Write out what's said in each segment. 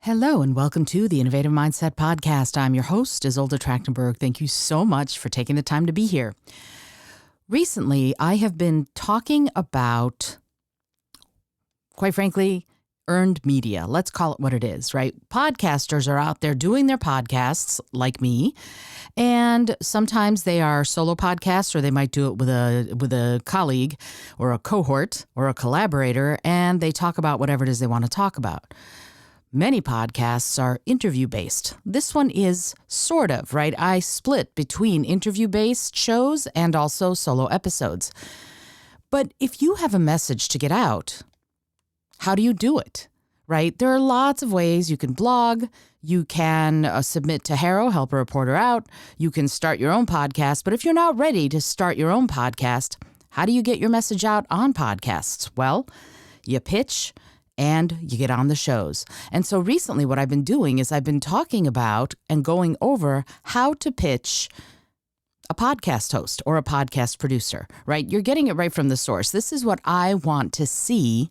Hello and welcome to the Innovative Mindset Podcast. I'm your host, Izolda. Thank you so much for taking the time to be here. Recently, I have been talking about, quite frankly, earned media. Let's call it what it is, right? Podcasters are out there doing their podcasts like me, and sometimes they are solo podcasts, or they might do it with a colleague or a cohort or a collaborator, and they talk about whatever it is they want to talk about. Many podcasts are interview-based. This one is sort of, right? I split between interview-based shows and also solo episodes. But if you have a message to get out, how do you do it, right? There are lots of ways. You can blog. You can submit to HARO, help a reporter out. You can start your own podcast. But if you're not ready to start your own podcast, how do you get your message out on podcasts? Well, you pitch and you get on the shows. And so recently what I've been doing is I've been talking about and going over how to pitch a podcast host or a podcast producer, right? You're getting it right from the source. This is what I want to see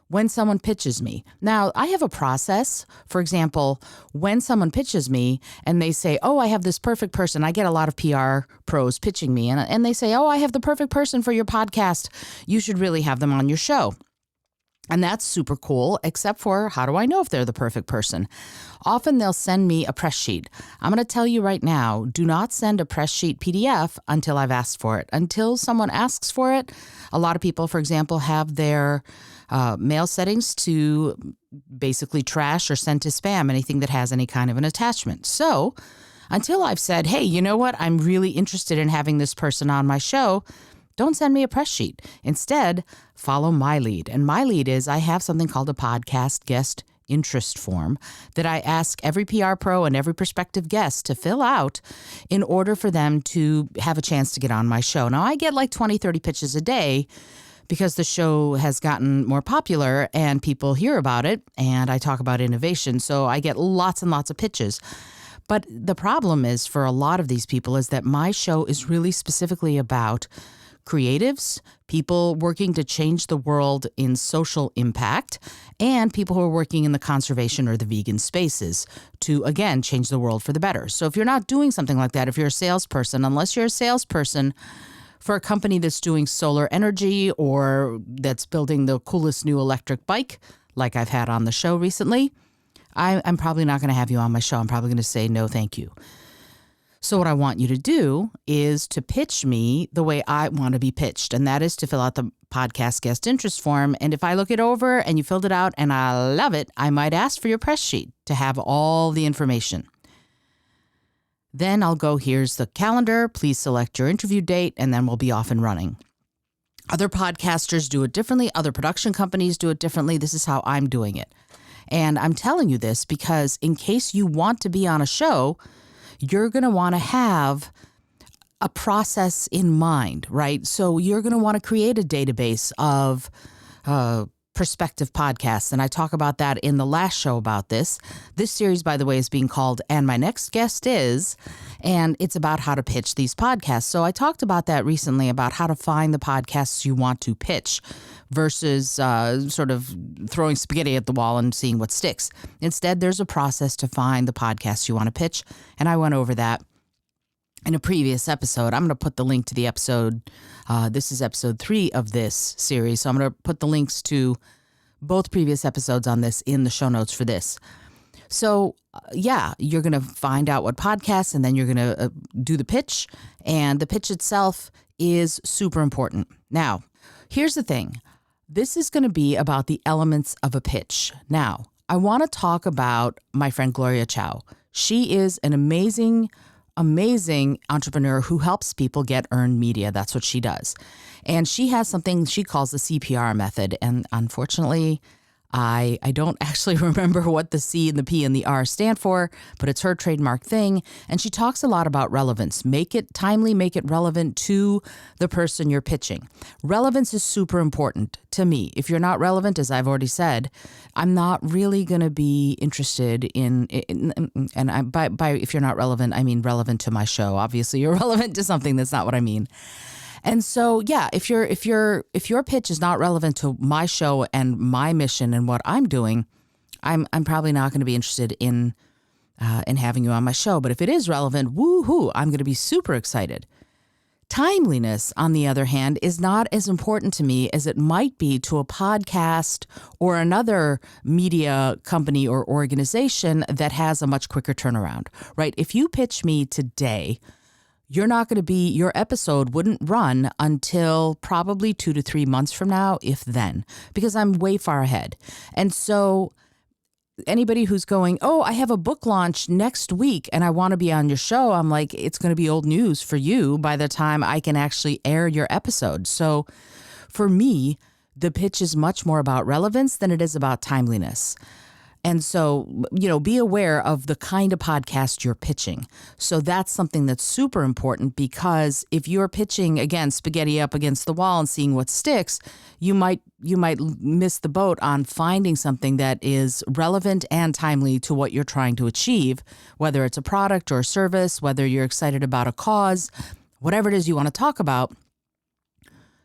when someone pitches me. Now, I have a process. For example, when someone pitches me and they say, oh, I have this perfect person. I get a lot of PR pros pitching me and they say, oh, I have the perfect person for your podcast. You should really have them on your show. And that's super cool, except for how do I know if they're the perfect person? Often they'll send me a press sheet. I'm going to tell you right now, do not send a press sheet PDF until I've asked for it. Until someone asks for it, a lot of people, for example, have their mail settings to basically trash or send to spam anything that has any kind of an attachment. So until I've said, hey, you know what? I'm really interested in having this person on my show. Don't send me a press sheet. Instead, follow my lead. And my lead is I have something called a podcast guest interest form that I ask every PR pro and every prospective guest to fill out in order for them to have a chance to get on my show. Now, I get like 20, 30 pitches a day because the show has gotten more popular and people hear about it and I talk about innovation. So I get lots and lots of pitches. But the problem is for a lot of these people is that my show is really specifically about creatives, people working to change the world in social impact, and people who are working in the conservation or the vegan spaces to, again, change the world for the better. So if you're not doing something like that, if you're a salesperson, unless you're a salesperson for a company that's doing solar energy or that's building the coolest new electric bike, like I've had on the show recently, I'm probably not going to have you on my show. I'm probably going to say no, thank you. So what I want you to do is to pitch me the way I want to be pitched, and that is to fill out the podcast guest interest form. And if I look it over and you filled it out and I love it, I might ask for your press sheet to have all the information. Then I'll go, here's the calendar, please select your interview date, and then we'll be off and running. Other podcasters do it differently. Other production companies do it differently. This is how I'm doing it. And I'm telling you this because in case you want to be on a show, you're going to want to have a process in mind, right? So you're going to want to create a database of prospective podcasts. And I talk about that in the last show about this. This series, by the way, is being called And My Next Guest Is, and it's about how to pitch these podcasts. So I talked about that recently, about how to find the podcasts you want to pitch versus sort of throwing spaghetti at the wall and seeing what sticks. Instead, there's a process to find the podcasts you want to pitch. And I went over that in a previous episode. I'm going to put the link to the episode. This is episode 3 of this series. So I'm going to put the links to both previous episodes on this in the show notes for this. So you're going to find out what podcasts, and then you're going to do the pitch. And the pitch itself is super important. Now, here's the thing. This is going to be about the elements of a pitch. Now, I want to talk about my friend Gloria Chow. She is an amazing entrepreneur who helps people get earned media. That's what she does. And she has something she calls the CPR method. And unfortunately, I don't actually remember what the C and the P and the R stand for, but it's her trademark thing. And she talks a lot about relevance. Make it timely, make it relevant to the person you're pitching. Relevance is super important to me. If you're not relevant, as I've already said, I'm not really going to be interested in by if you're not relevant, I mean relevant to my show. Obviously, you're relevant to something. That's not what I mean. And so, if your pitch is not relevant to my show and my mission and what I'm doing, I'm probably not going to be interested in having you on my show. But if it is relevant, woohoo, I'm going to be super excited. Timeliness, on the other hand, is not as important to me as it might be to a podcast or another media company or organization that has a much quicker turnaround, right? If you pitch me today, your episode wouldn't run until probably 2 to 3 months from now, if then, because I'm way far ahead. And so anybody who's going, oh, I have a book launch next week and I want to be on your show, I'm like, it's going to be old news for you by the time I can actually air your episode. So for me, the pitch is much more about relevance than it is about timeliness. And so, be aware of the kind of podcast you're pitching. So that's something that's super important, because if you're pitching, again, spaghetti up against the wall and seeing what sticks, you might miss the boat on finding something that is relevant and timely to what you're trying to achieve, whether it's a product or a service, whether you're excited about a cause, whatever it is you want to talk about,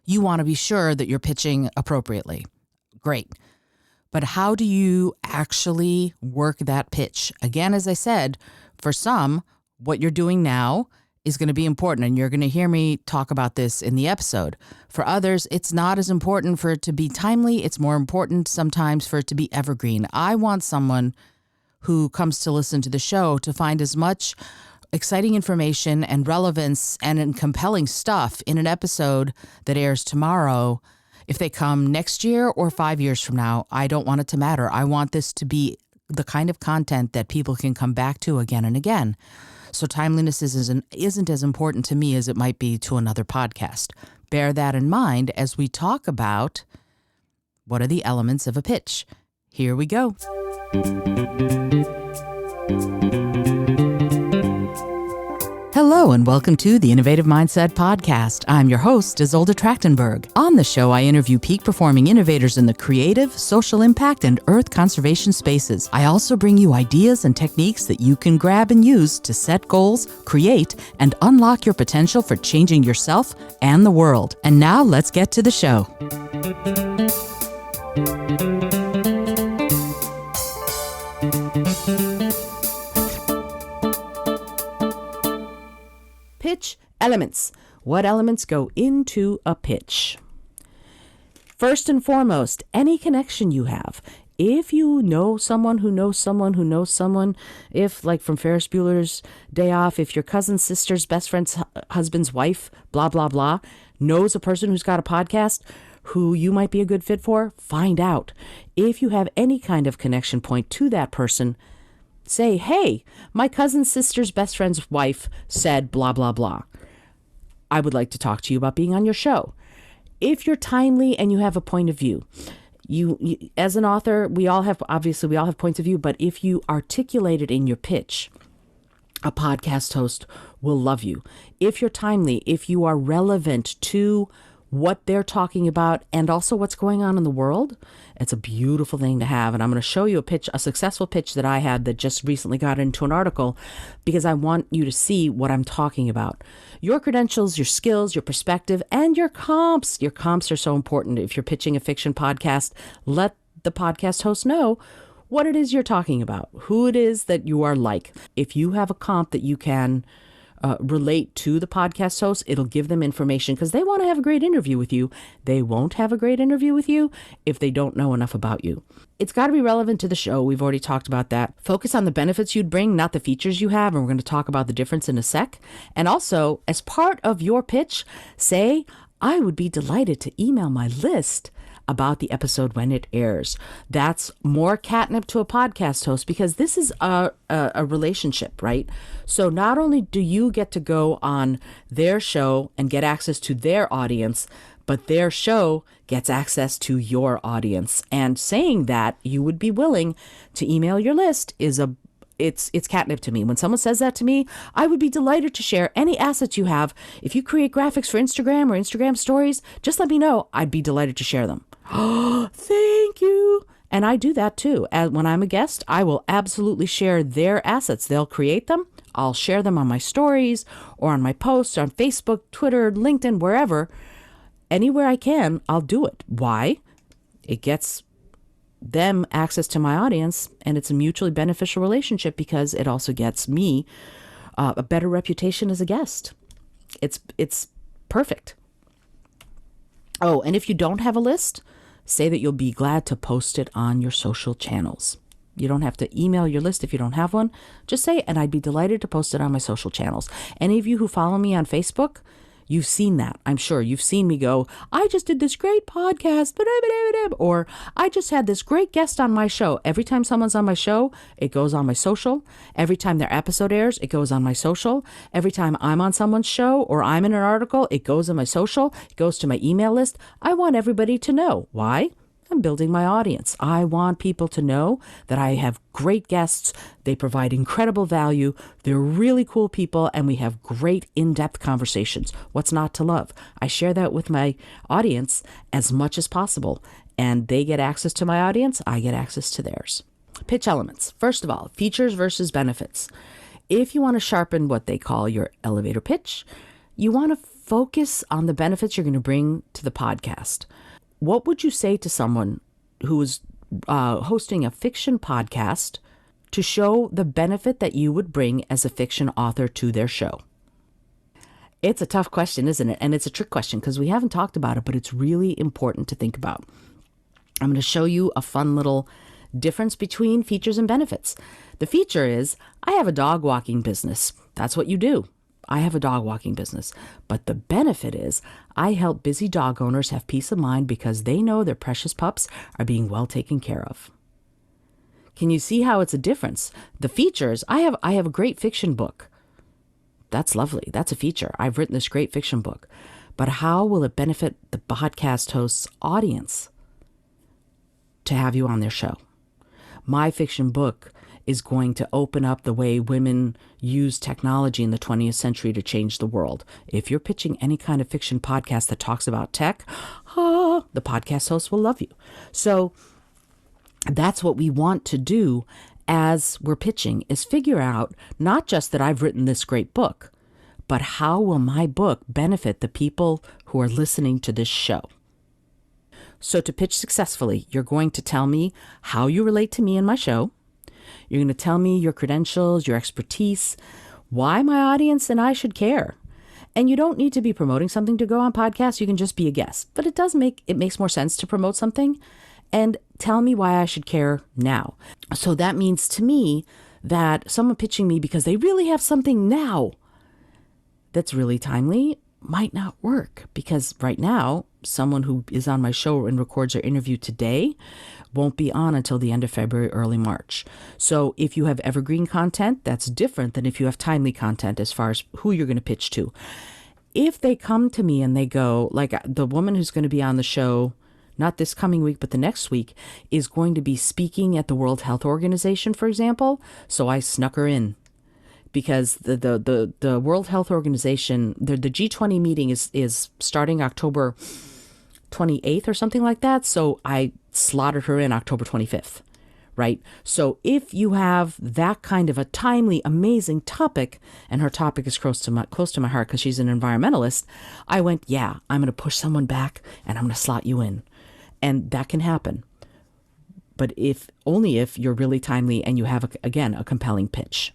you want to be sure that you're pitching appropriately. Great. But how do you actually work that pitch? Again, as I said, for some, what you're doing now is going to be important, and you're going to hear me talk about this in the episode. For others, it's not as important for it to be timely. It's more important sometimes for it to be evergreen. I want someone who comes to listen to the show to find as much exciting information and relevance and compelling stuff in an episode that airs tomorrow. If they come next year or 5 years from now, I don't want it to matter. I want this to be the kind of content that people can come back to again and again. So timeliness isn't as important to me as it might be to another podcast. Bear that in mind as we talk about what are the elements of a pitch. Here we go. Hello and welcome to the Innovative Mindset Podcast. I'm your host, Izolda Trachtenberg. On the show, I interview peak performing innovators in the creative, social impact, and earth conservation spaces. I also bring you ideas and techniques that you can grab and use to set goals, create, and unlock your potential for changing yourself and the world. And now let's get to the show. Pitch elements. What elements go into a pitch? First and foremost, any connection you have. If you know someone who knows someone who knows someone, if, like from Ferris Bueller's Day Off, if your cousin's sister's best friend's husband's wife, blah, blah, blah, knows a person who's got a podcast who you might be a good fit for, find out. If you have any kind of connection point to that person, say, hey, my cousin's sister's best friend's wife said blah, blah, blah. I would like to talk to you about being on your show. If you're timely and you have a point of view, you as an author, we all have points of view, but if you articulate it in your pitch, a podcast host will love you. If you're timely, if you are relevant to what they're talking about and also what's going on in the world, it's a beautiful thing to have. And I'm going to show you a successful pitch that I had that just recently got into an article, because I want you to see what I'm talking about. Your credentials, your skills, your perspective, and your comps. Your comps are so important. If you're pitching a fiction podcast, let the podcast host know what it is you're talking about, who it is that you are like. If you have a comp that you can relate to the podcast host, it'll give them information, because they want to have a great interview with you. They won't have a great interview with you if they don't know enough about you. It's got to be relevant to the show. We've already talked about that. Focus on the benefits you'd bring, not the features you have. And we're going to talk about the difference in a sec. And also, as part of your pitch, say, I would be delighted to email my list about the episode when it airs. That's more catnip to a podcast host, because this is a relationship, right? So not only do you get to go on their show and get access to their audience, but their show gets access to your audience. And saying that you would be willing to email your list is it's catnip to me. When someone says that to me, I would be delighted to share any assets you have. If you create graphics for Instagram or Instagram stories, just let me know. I'd be delighted to share them. Oh, thank you. And I do that too. When I'm a guest, I will absolutely share their assets. They'll create them. I'll share them on my stories or on my posts on Facebook, Twitter, LinkedIn, wherever. Anywhere I can, I'll do it. Why? It gets them access to my audience, and it's a mutually beneficial relationship because it also gets me a better reputation as a guest. It's perfect. Oh, and if you don't have a list, say that you'll be glad to post it on your social channels. You don't have to email your list if you don't have one. Just say, and I'd be delighted to post it on my social channels. Any of you who follow me on Facebook, you've seen that. I'm sure you've seen me go, I just did this great podcast, or I just had this great guest on my show. Every time someone's on my show, it goes on my social. Every time their episode airs, it goes on my social. Every time I'm on someone's show or I'm in an article, it goes on my social. It goes to my email list. I want everybody to know. Why? I'm building my audience. I want people to know that I have great guests. They provide incredible value. They're really cool people, and we have great in-depth conversations. What's not to love? I share that with my audience as much as possible, and they get access to my audience. I get access to theirs. Pitch elements. First of all, features versus benefits. If you want to sharpen what they call your elevator pitch, you want to focus on the benefits you're going to bring to the podcast. What would you say to someone who is hosting a fiction podcast to show the benefit that you would bring as a fiction author to their show? It's a tough question, isn't it? And it's a trick question because we haven't talked about it, but it's really important to think about. I'm going to show you a fun little difference between features and benefits. The feature is, I have a dog walking business. That's what you do. I have a dog walking business. But the benefit is I help busy dog owners have peace of mind because they know their precious pups are being well taken care of. Can you see how it's a difference? The features, I have a great fiction book. That's lovely. That's a feature. I've written this great fiction book. But how will it benefit the podcast host's audience to have you on their show? My fiction book is going to open up the way women use technology in the 20th century to change the world. If you're pitching any kind of fiction podcast that talks about tech, the podcast host will love you. So that's what we want to do as we're pitching, is figure out not just that I've written this great book, but how will my book benefit the people who are listening to this show? So to pitch successfully, you're going to tell me how you relate to me and my show. You're going to tell me your credentials, your expertise, why my audience and I should care. And you don't need to be promoting something to go on podcasts. You can just be a guest. But it makes more sense to promote something and tell me why I should care now. So that means to me that someone pitching me because they really have something now that's really timely might not work, because right now, someone who is on my show and records their interview today won't be on until the end of February, early March. So if you have evergreen content, that's different than if you have timely content as far as who you're going to pitch to. If they come to me and they go, like the woman who's going to be on the show, not this coming week, but the next week, is going to be speaking at the World Health Organization, for example. So I snuck her in. Because the World Health Organization, the G20 meeting is starting October 28th or something like that. So I slotted her in October 25th, right? So if you have that kind of a timely, amazing topic, and her topic is close to my heart because she's an environmentalist, I went, yeah, I'm going to push someone back and I'm going to slot you in. And that can happen. But only if you're really timely and you have, a compelling pitch.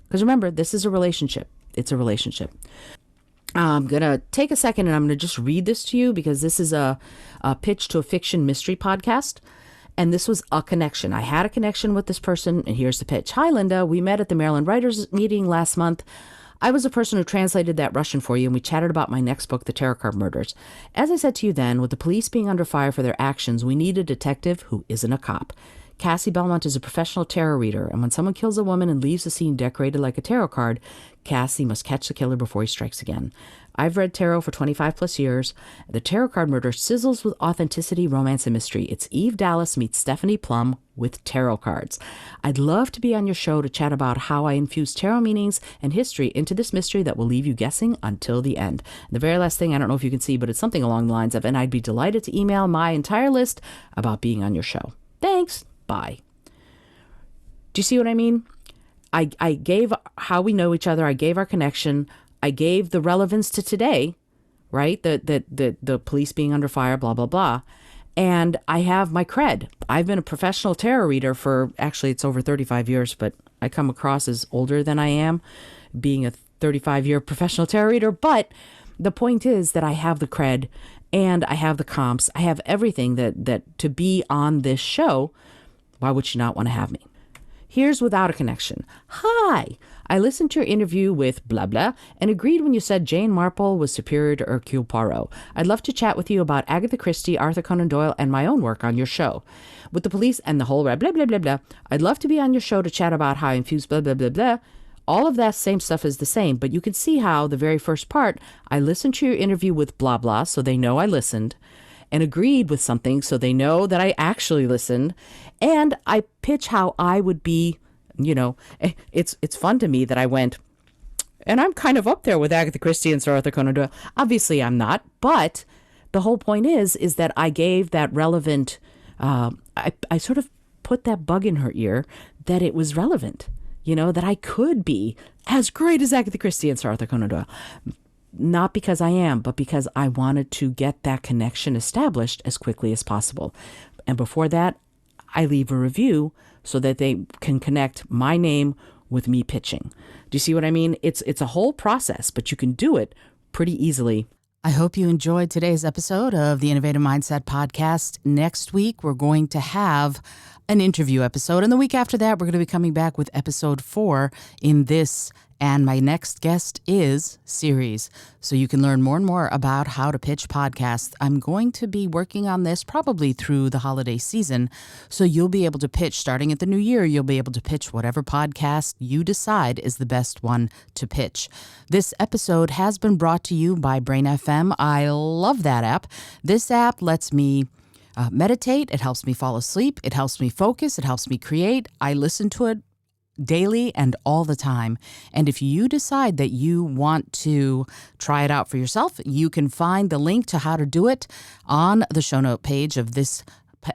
Because remember, this is a relationship. It's a relationship. I'm going to take a second and I'm going to just read this to you because this is a pitch to a fiction mystery podcast. And this was a connection. I had a connection with this person, and here's the pitch. Hi, Linda. We met at the Maryland Writers meeting last month. I was the person who translated that Russian for you, and we chatted about my next book, The Tarot Card Murders. As I said to you then, with the police being under fire for their actions, we need a detective who isn't a cop. Cassie Belmont is a professional tarot reader, and when someone kills a woman and leaves the scene decorated like a tarot card, Cassie must catch the killer before he strikes again. I've read tarot for 25 plus years. The Tarot Card Murder sizzles with authenticity, romance, and mystery. It's Eve Dallas meets Stephanie Plum with tarot cards. I'd love to be on your show to chat about how I infuse tarot meanings and history into this mystery that will leave you guessing until the end. And the very last thing, I don't know if you can see, but it's something along the lines of, and I'd be delighted to email my entire list about being on your show. Thanks. Bye. Do you see what I mean? I gave how we know each other. I gave our connection. I gave the relevance to today, right? The police being under fire, blah, blah, blah. And I have my cred. I've been a professional tarot reader for, actually, it's over 35 years, but I come across as older than I am, being a 35-year professional tarot reader. But the point is that I have the cred and I have the comps. I have everything that to be on this show. Why would you not want to have me? Here's Without a Connection. Hi, I listened to your interview with blah blah and agreed when you said Jane Marple was superior to Hercule Poirot. I'd love to chat with you about Agatha Christie, Arthur Conan Doyle, and my own work on your show. With the police and the whole blah blah blah blah. I'd love to be on your show to chat about how I infuse blah blah blah blah. All of that same stuff is the same, but you can see how the very first part, I listened to your interview with blah blah, so they know I listened, and agreed with something so they know that I actually listened, and I pitch how I would be, it's fun to me that I went, and I'm kind of up there with Agatha Christie and Sir Arthur Conan Doyle. Obviously I'm not, but the whole point is that I gave that relevant, I sort of put that bug in her ear that it was relevant, that I could be as great as Agatha Christie and Sir Arthur Conan Doyle. Not because I am, but because I wanted to get that connection established as quickly as possible. And before that, I leave a review so that they can connect my name with me pitching. Do you see what I mean? It's a whole process, but you can do it pretty easily. I hope you enjoyed today's episode of the Innovative Mindset Podcast. Next week, we're going to have an interview episode. And the week after that, we're going to be coming back with episode 4 in this And My Next Guest Is series. So you can learn more and more about how to pitch podcasts. I'm going to be working on this probably through the holiday season. So you'll be able to pitch starting at the new year. You'll be able to pitch whatever podcast you decide is the best one to pitch. This episode has been brought to you by Brain FM. I love that app. This app lets me meditate. It helps me fall asleep. It helps me focus. It helps me create. I listen to it daily and all the time. And if you decide that you want to try it out for yourself, you can find the link to how to do it on the show note page of this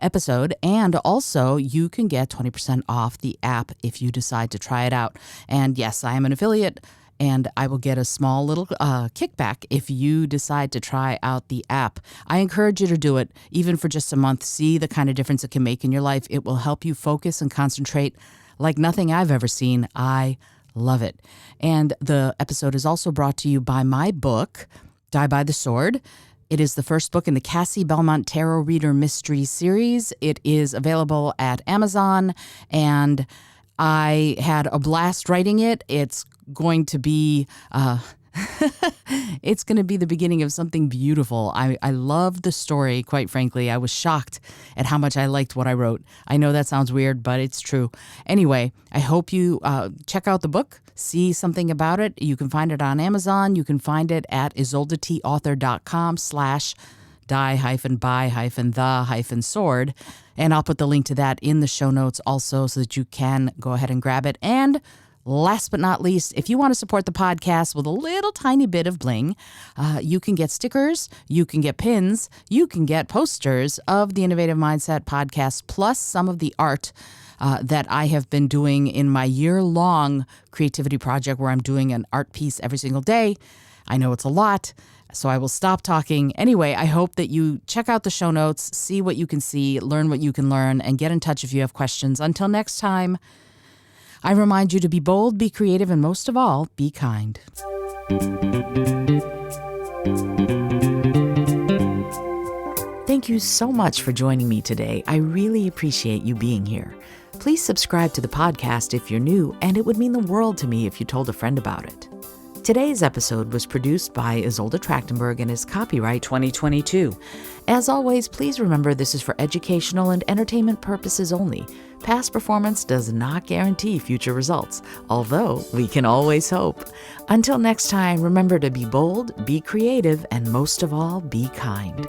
episode. And also you can get 20% off the app if you decide to try it out. And yes, I am an affiliate, and I will get a small little kickback if you decide to try out the app. I encourage you to do it, even for just a month. See the kind of difference it can make in your life. It will help you focus and concentrate like nothing I've ever seen. I love it. And the episode is also brought to you by my book, Die by the Sword. It is the first book in the Cassie Belmont Tarot Reader Mystery Series. It is available at Amazon, and I had a blast writing it. It's going to be it's going to be the beginning of something beautiful. I love the story, quite frankly. I was shocked at how much I liked what I wrote. I know that sounds weird, but it's true. Anyway, I hope you check out the book, see something about it. You can find it on Amazon. You can find it at izoldatauthor.com/die-by-the-sword. And I'll put the link to that in the show notes also so that you can go ahead and grab it. And last but not least, if you want to support the podcast with a little tiny bit of bling, you can get stickers, you can get pins, you can get posters of the Innovative Mindset Podcast, plus some of the art that I have been doing in my year-long creativity project where I'm doing an art piece every single day. I know it's a lot, so I will stop talking. Anyway, I hope that you check out the show notes, see what you can see, learn what you can learn, and get in touch if you have questions. Until next time, I remind you to be bold, be creative, and most of all, be kind. Thank you so much for joining me today. I really appreciate you being here. Please subscribe to the podcast if you're new, and it would mean the world to me if you told a friend about it. Today's episode was produced by Izolda Trachtenberg and is copyright 2022. As always, please remember this is for educational and entertainment purposes only. Past performance does not guarantee future results, although we can always hope. Until next time, remember to be bold, be creative, and most of all, be kind.